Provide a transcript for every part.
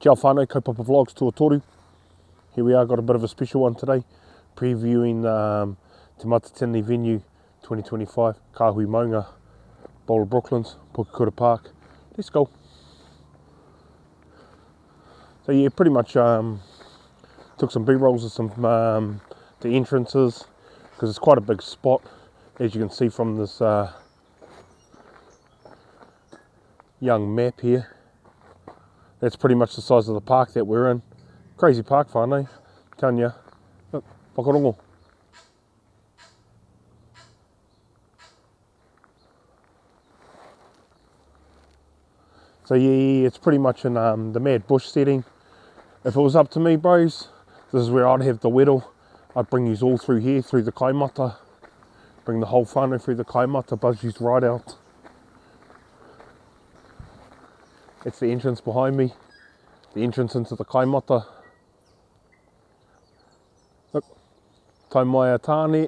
Kia whānau, Kaupapa Vlogs Tuatoru. Here we are, got a bit of a special one today, previewing Te Matatini venue 2025, Kahui Maunga, Bowl of Brooklands, Pukekura Park. Let's go. So yeah, pretty much took some B-rolls of some the entrances, because it's quite a big spot, as you can see from this young map here. That's pretty much the size of the park that we're in. Crazy park, whānau, telling ya. Look, whakarongo. So yeah, it's pretty much in the mad bush setting. If it was up to me, bros, this is where I'd have the weddle. I'd bring yous all through here, through the kaimata. Bring the whole whānau through the kaimata, buzz yous right out. It's the entrance behind me, the entrance into the kaimata. Look, Te Matatini,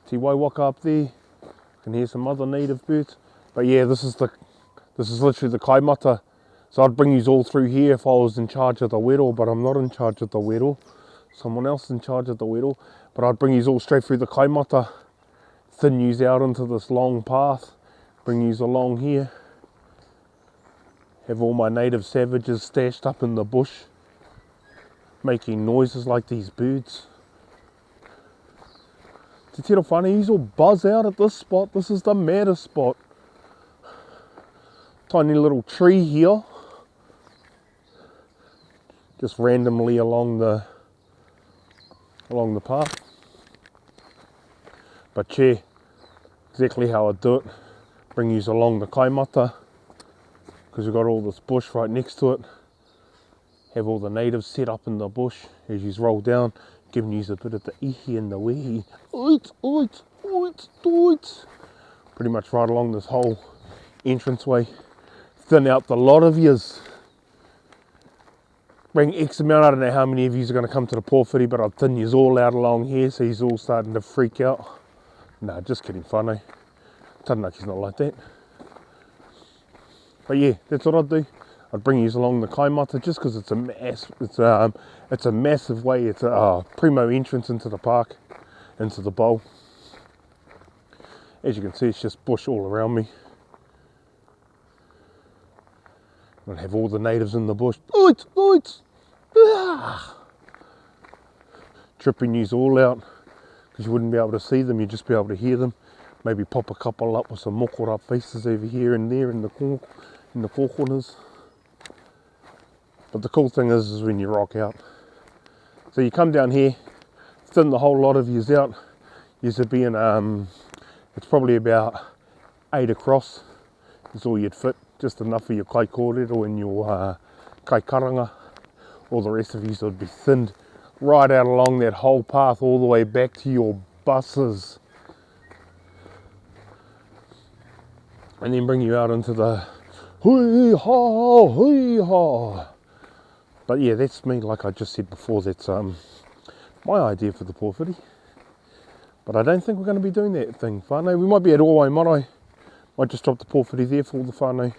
Te Waiwaka up there. You can hear some other native birds. But yeah, this is literally the kaimata. So I'd bring yous all through here if I was in charge of the weddle, but I'm not in charge of the weddle. Someone else is in charge of the weddle. But I'd bring yous all straight through the kaimata, thin yous out into this long path, bring yous along here, have all my native savages stashed up in the bush, making noises like these birds. Te tiro whānau, yous all buzz out at this spot. This is the maddest spot. Tiny little tree here, just randomly along the path. But yeah, exactly how I do it. Bring yous along the kaimata, because we've got all this bush right next to it. Have all the natives set up in the bush as yous roll down, giving yous a bit of the ihi and the wehi. Oit, oit, oit, oit. Pretty much right along this whole entranceway. Thin out the lot of yous. Bring X amount, I don't know how many of yous are going to come to the porphyry, but I'll thin yous all out along here, so yous all starting to freak out. Nah, just kidding, whānau. Tanaki's not like that. But yeah, that's what I'd do. I'd bring yous along the kaimata just because it's a massive way. It's a primo entrance into the park, into the bowl. As you can see, it's just bush all around me. I'd have all the natives in the bush. Oit, oit, ah! Tripping yous all out, because you wouldn't be able to see them, you'd just be able to hear them. Maybe pop a couple up with some mokora up faces over here and there in the corners. But the cool thing is when you rock out. So you come down here, thin the whole lot of yous out. Yous would be in, it's probably about 8 across is all you'd fit. Just enough for your kai kōrero and your kai karanga. All the rest of yous would be thinned right out along that whole path all the way back to your buses. And then bring you out into the hui-ha, hui-ha. But yeah, that's me, like I just said before, that's my idea for the porphyry. But I don't think we're going to be doing that thing, whānau. We might be at Owai Marae. Might just drop the porphyry there for all the whānau.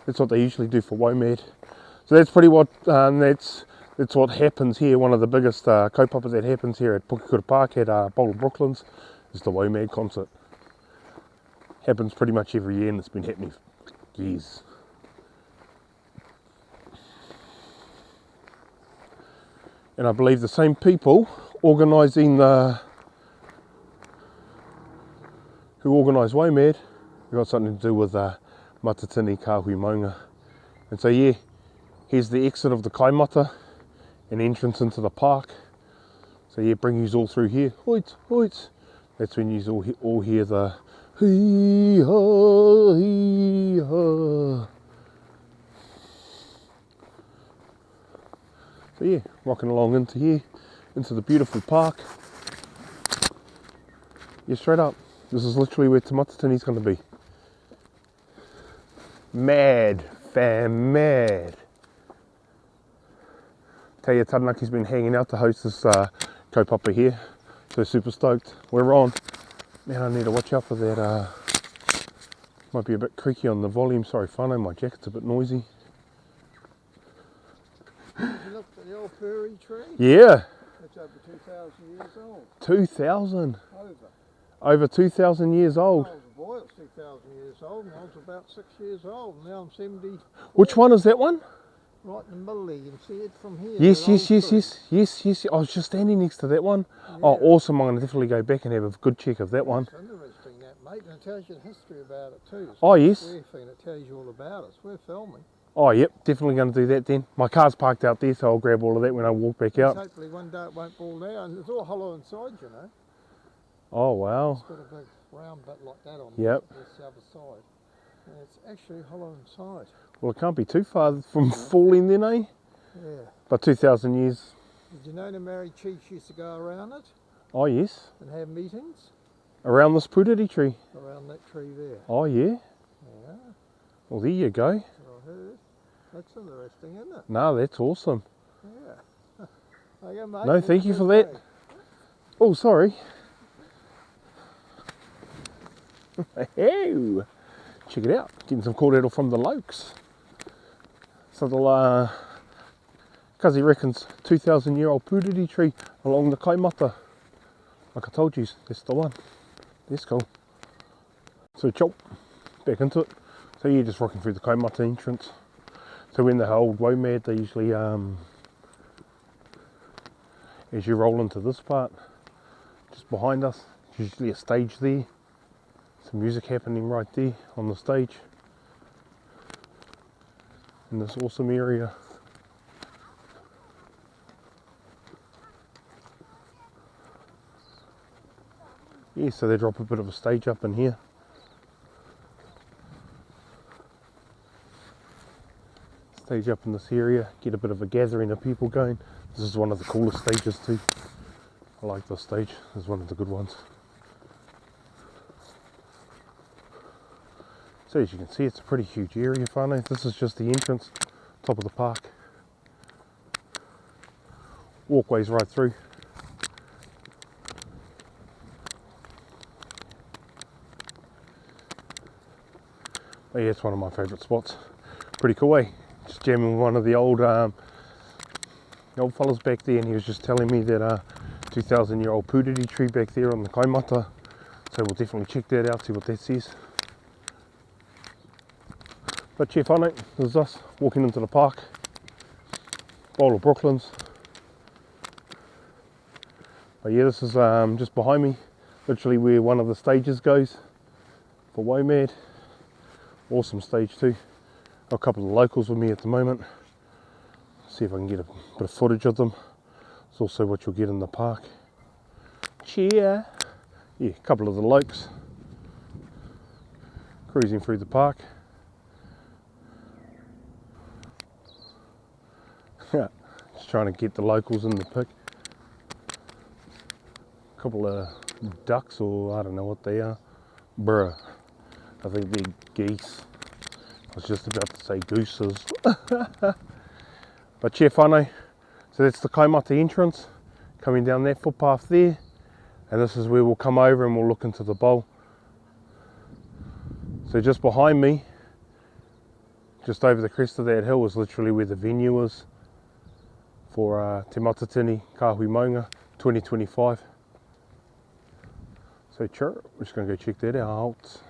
That's what they usually do for Waimad. So that's pretty what, that's what happens here. One of the biggest kaupapas that happens here at Pukekura Park at Bowl of Brooklands is the Waimad concert. Happens pretty much every year, and it's been happening for years. And I believe the same people organising who organise Waimad, we've got something to do with Matatini Kahui Maunga. And so yeah, here's the exit of the kaimata, an entrance into the park. So yeah, bring yous all through here. Hoit, hoit. That's when yous all hear the hee-ha, hee-ha. So yeah, rocking along into here, into the beautiful park. Yeah, straight up. This is literally where Te Matatini's going to be. Mad, fam, mad. Tell you, Tanaki's been hanging out to host this kaupapa here. So super stoked. We're on. Man, I need to watch out for that Might be a bit creaky on the volume. Sorry, whānau, my jacket's a bit noisy. You looked at the old furry tree? Yeah. It's over 2,000 years old. 2,000. Over. Over 2,000 years old. When I was a boy, it was 2,000 years old, and I was about 6 years old, and now I'm 70. Which one is that one? Right in the middle there, you can see it from here. Yes, the yes, old yes, tree. yes. I was just standing next to that one. Yeah. Oh, awesome. I'm going to definitely go back and have a good check of that one. It's interesting, that, mate, and it tells you the history about it too. It's Oh, yes. We're thing that tells you all about it. We're filming. Oh, yep, definitely going to do that then. My car's parked out there, so I'll grab all of that when I walk back out. Hopefully one day it won't fall down. It's all hollow inside, you know. Oh, wow. It's got a big round bit like that on Yep. it. That's the other side. And it's actually hollow inside. Well, it can't be too far from falling then, eh? Yeah. But 2,000 years. Did you know the married chiefs used to go around it Oh, yes. and have meetings Around this purity tree. around that tree there? Oh, yeah. Yeah, Well, there you go. that's what I heard. That's interesting, isn't it? No, that's awesome. Yeah. Okay, mate. No, thank you for that. Okay. Oh, sorry. Hey, check it out. Getting some cordial from the Lokes. So the because he reckons 2,000-year-old purity tree along the Kaupapa. Like I told you, that's the one. That's cool. So chop, back into it. So you're just rocking through the Kaupapa entrance. So when the old Womad, they usually, as you roll into this part, just behind us, there's usually a stage there. Some music happening right there on the stage. In this awesome area. Yeah, so they drop a bit of a stage up in here. Stage up in this area, get a bit of a gathering of people going. This is one of the coolest stages too. I like this stage, it's one of the good ones. So as you can see, it's a pretty huge area, whānau. This is just the entrance, top of the park. Walkways right through. But yeah, it's one of my favourite spots. Pretty cool, eh? Just jamming with one of the old fellas back there, and he was just telling me that 2,000-year-old purity tree back there on the Kaupapa. So we'll definitely check that out, see what that says. But yeah, whānau, this is us walking into the park. Bowl of Brooklands. But yeah, this is just behind me, literally where one of the stages goes for Womad. Awesome stage too. Got a couple of locals with me at the moment. See if I can get a bit of footage of them. It's also what you'll get in the park. Cheer! Yeah, a couple of the lokes cruising through the park. Just trying to get the locals in the pic. A couple of ducks, or I don't know what they are. Bruh, I think they're geese. I was just about to say gooses. But yeah, whānau. So that's the Kaupapa entrance, coming down that footpath there. And this is where we'll come over and we'll look into the bowl. So just behind me, just over the crest of that hill, is literally where the venue is for Te Matatini Kahui Maunga 2025. So sure, we're just going to go check that out.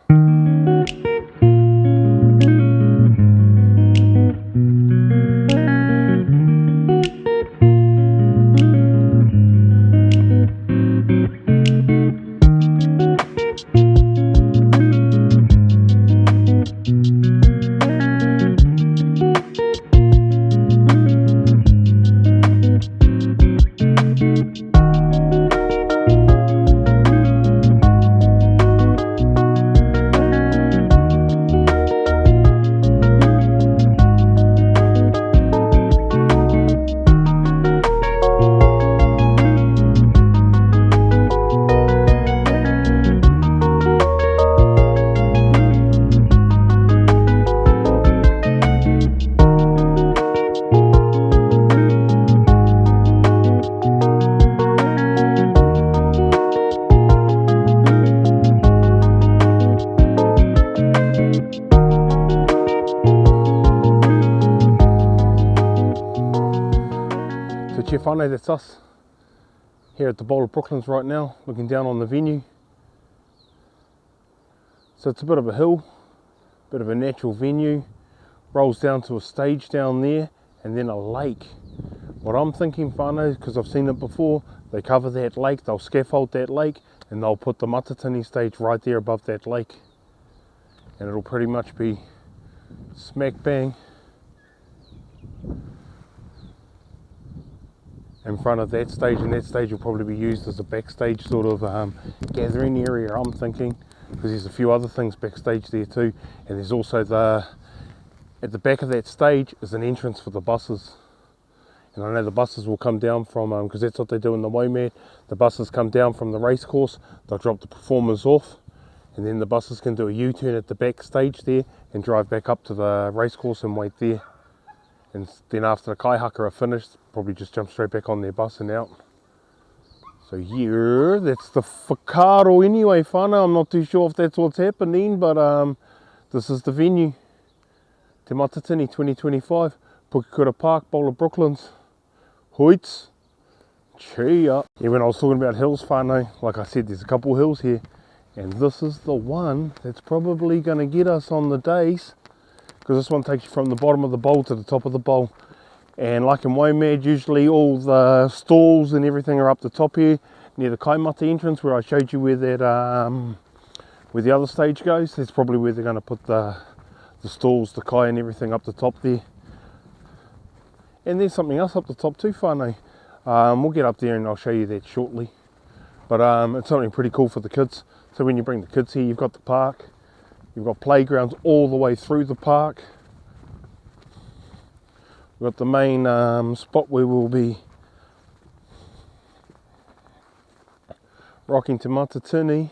Kia whānau, that's us here at the Bowl of Brooklands right now, looking down on the venue. So it's a bit of a hill, bit of a natural venue, rolls down to a stage down there, and then a lake. What I'm thinking, whānau, because I've seen it before, they cover that lake, they'll scaffold that lake, and they'll put the Matatini stage right there above that lake. And it'll pretty much be smack bang in front of that stage, and that stage will probably be used as a backstage sort of gathering area, I'm thinking, because there's a few other things backstage there too. And there's also at the back of that stage is an entrance for the buses. And I know the buses will come down from, because that's what they do in the WOMAD, the buses come down from the race course, they'll drop the performers off, and then the buses can do a U-turn at the back stage there and drive back up to the race course and wait there. And then after the kaihaka are finished, probably just jump straight back on their bus and out. So here, that's the whakaaro anyway, whānau. I'm not too sure if that's what's happening, but this is the venue. Te Matatini 2025, Pukekura Park, Bowl of Brooklands. Hoits. Chia. Yeah, when I was talking about hills, whānau, like I said, there's a couple hills here. And this is the one that's probably going to get us on the days, because this one takes you from the bottom of the bowl to the top of the bowl. And like in WOMAD, usually all the stalls and everything are up the top here near the Kaimata entrance, where I showed you where that where the other stage goes. That's probably where they're going to put the stalls, the kai and everything up the top there. And there's something else up the top too, whānau. We'll get up there and I'll show you that shortly. But it's something pretty cool for the kids. So when you bring the kids here, you've got the park, you've got playgrounds all the way through the park. We've got the main spot where we'll be rocking Te Matatini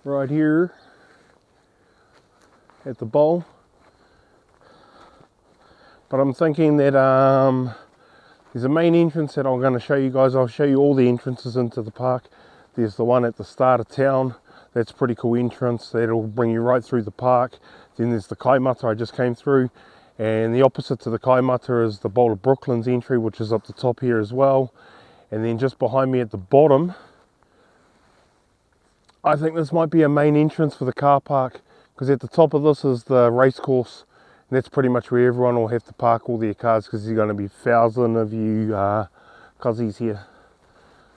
right here at the bowl. But I'm thinking that there's a main entrance that I'm going to show you guys. I'll show you all the entrances into the park. There's the one at the start of town. That's a pretty cool entrance. That'll bring you right through the park. Then there's the kaimata I just came through. And the opposite to the kaimata is the Bowl of Brooklands entry, which is up the top here as well. And then just behind me at the bottom, I think this might be a main entrance for the car park, because at the top of this is the race course. And that's pretty much where everyone will have to park all their cars, because there's going to be 1,000 of you cuzzies here.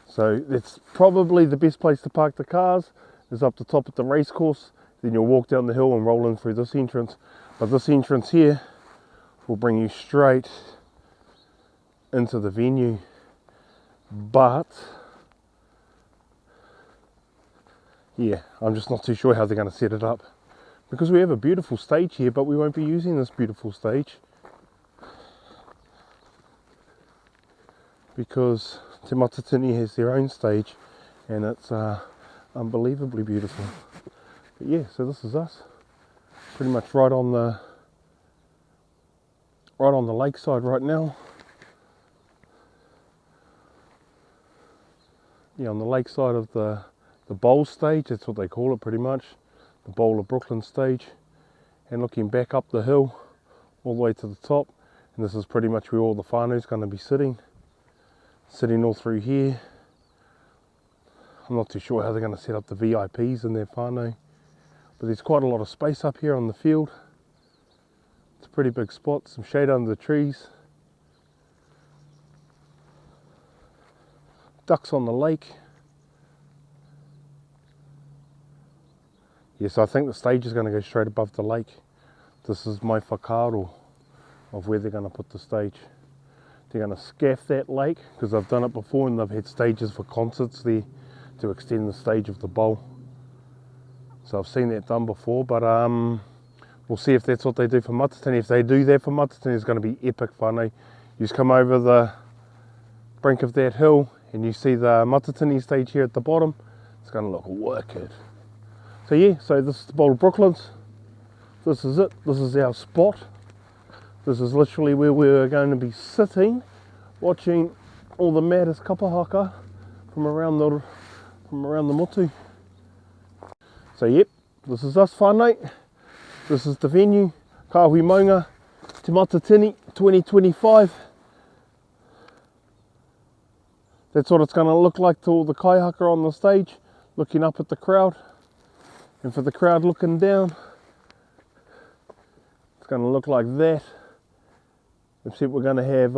So that's probably the best place to park the cars, is up the top at the race course. Then you'll walk down the hill and roll in through this entrance. But this entrance here will bring you straight into the venue. But yeah, I'm just not too sure how they're going to set it up, because we have a beautiful stage here, but we won't be using this beautiful stage because Te Matatini has their own stage, and it's unbelievably beautiful. But yeah, so this is us, pretty much right on the lakeside right now. Yeah, on the lakeside of the bowl stage, that's what they call it pretty much, the Bowl of Brooklands stage. And looking back up the hill all the way to the top, and this is pretty much where all the whānau's going to be sitting all through here. I'm not too sure how they're going to set up the VIPs in their whānau, but there's quite a lot of space up here on the field. It's a pretty big spot, some shade under the trees, ducks on the lake. Yes, I think the stage is going to go straight above the lake. This is my whakaaro of where they're going to put the stage. They're going to scaff that lake, because I've done it before and they've had stages for concerts there to extend the stage of the bowl. So I've seen that done before, but we'll see if that's what they do for Matatini. If they do that for Matatini, it's going to be epic whānau. You just come over the brink of that hill and you see the Matatini stage here at the bottom. It's going to look wicked. So yeah, so this is the Bowl of Brooklands. This is it. This is our spot. This is literally where we're going to be sitting, watching all the maddest kapahaka from around the motu. So yep, this is us whānau. This is the venue, Kahui Maunga, Te Matatini 2025. That's what it's going to look like to all the kaihaka on the stage, looking up at the crowd. And for the crowd looking down, it's going to look like that. Except we're going to have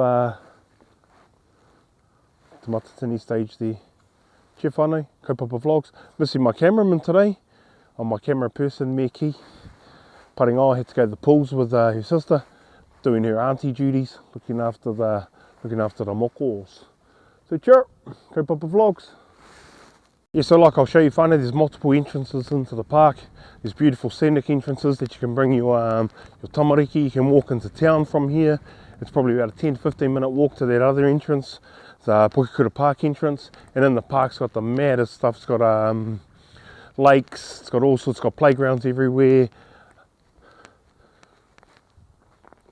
Te Matatini stage there. Kia whanau, Kaupapa Vlogs. Missing my cameraman today. I'm my camera person, me ki. Paringa had to go to the pools with her sister, doing her auntie duties, looking after the mokos. So cheer, Kaupapa Vlogs. Yeah, so like I'll show you whanau, there's multiple entrances into the park. There's beautiful scenic entrances that you can bring your tamariki. You can walk into town from here. It's probably about a 10 to 15 minute walk to that other entrance, the Pukekura Park entrance. And in the park's got the maddest stuff. It's got lakes, it's got all sorts, it's got playgrounds everywhere.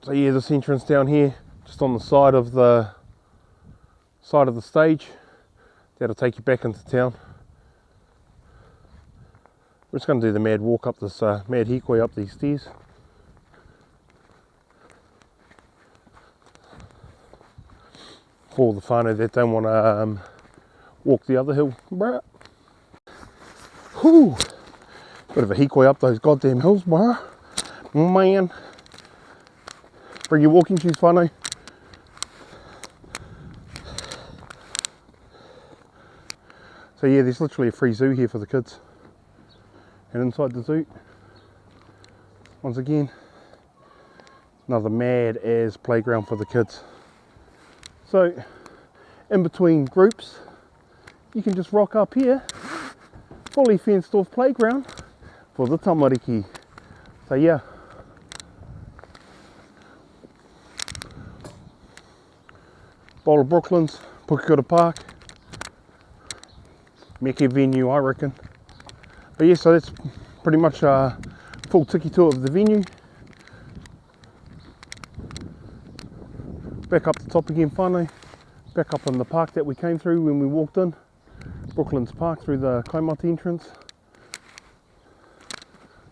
So yeah, this entrance down here, just on the side of the stage, that'll take you back into town. We're just going to do the mad walk up this mad hikoi up these stairs. For all the whānau that don't want to walk the other hill. Bruh. Whew. Bit of a hikoi up those goddamn hills, bruh. Man. Bring your walking shoes, whānau. So yeah, there's literally a free zoo here for the kids. And inside the zoo, once again, another mad as playground for the kids. So, in between groups, you can just rock up here, fully fenced off playground for the tamariki. So yeah. Bowl of Brooklands, Pukekura Park. Mecca venue, I reckon. But yeah, so that's pretty much a full tiki tour of the venue. Back up the top again, whānau. Back up in the park that we came through when we walked in. Brooklands Park through the Kaimata entrance.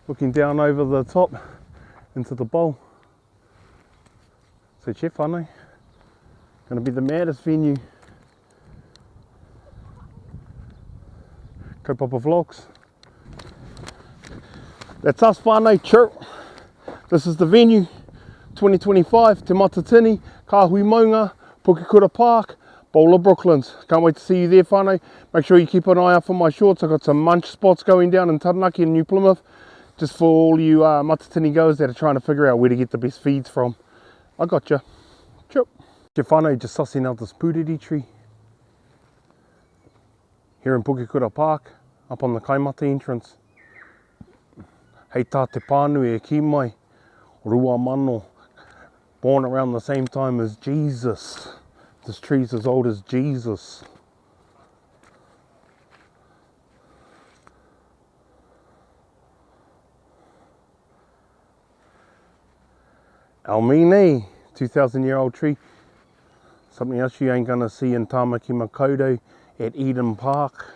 Looking down over the top into the bowl. So check, whānau. Gonna be the maddest venue. Kaupapa Vlogs. That's us, whānau, chirp. This is the venue, 2025, Te Matatini, Kahui Maunga, Pukekura Park, Bowl of Brooklands. Can't wait to see you there, whānau. Make sure you keep an eye out for my shorts. I've got some munch spots going down in Taranaki and New Plymouth, just for all you Matatini goers that are trying to figure out where to get the best feeds from. I got you. Chirp. Kia whānau, just sussing out this pūriri tree. Here in Pukekura Park, up on the Kaimata entrance. Hei tā te pānui e ki mai, rua mano, born around the same time as Jesus. This tree's as old as Jesus. Almine, 2,000-year-old tree. Something else you ain't gonna see in Tamaki Makaurau at Eden Park.